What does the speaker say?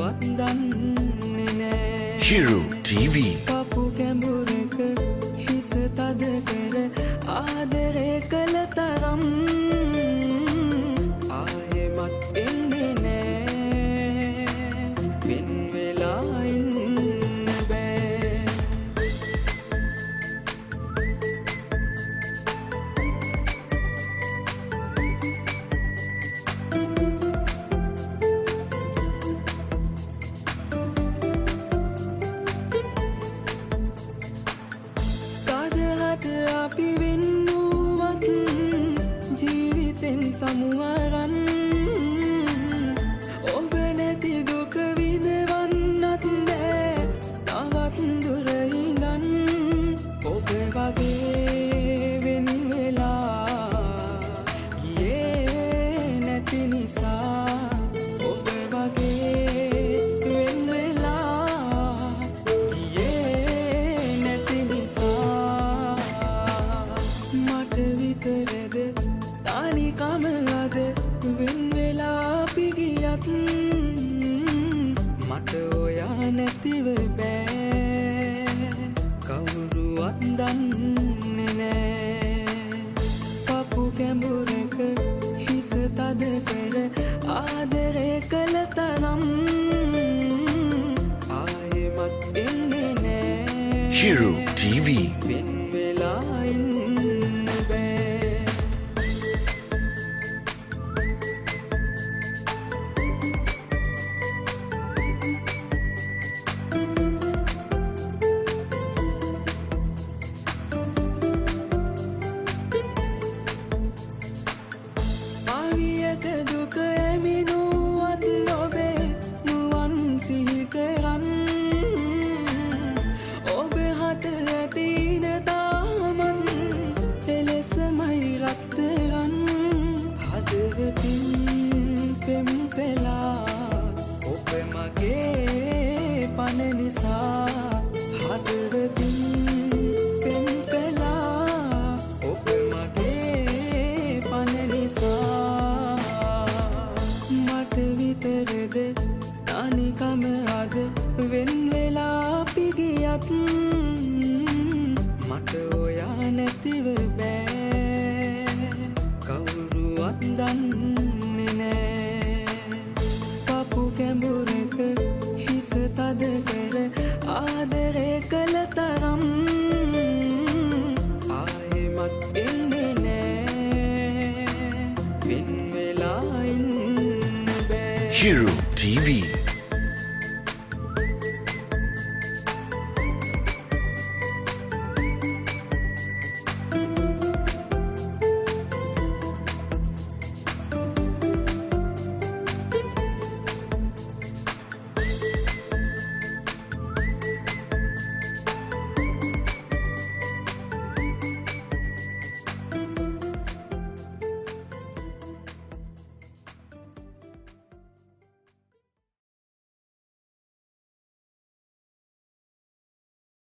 කවුරුවත් දන්නේ නෑ. Hero TV. පපු කැඹුරක හිස තද කර ආදරේ කළ තරම් ආයෙමත් එන්නේ නෑ. වෙන් වෙලා ඉන්න බෑ. සාදරට අපි වෙන්නුවත් ජීවිතෙන් සමුවරන් ඔබ නැති දුක විඳවන්නත් බෑ තවත් දුර ඉඳන් ඔබ වගේ වෙන් වෙලා ගියේ නැති නිසා ඔබ වගේ වෙන් වෙලා ගියේ නැති නිසා මට විතරද තනිකම අද වෙන් වෙලා අපි ගියත් මට ඔයා නැතිව බෑ. කවුරුවත් දන්නේ නෑ. පපු කැඹුරක හිස තද කර ආදරේ කළ තරම් ආයෙමත් එන්නේ නෑ. Hero TV. වෙන් වෙලා ඉන්න බෑ. ආවියක දුක ඇමිනුවත් ඔබේ මුවන් සිහි කරන් ඔබ හට ඇතින තාමන් එලෙසමයි රත්තරන් හදවතින් පෙම් පෙලා ඔබ මගේ පන නිසා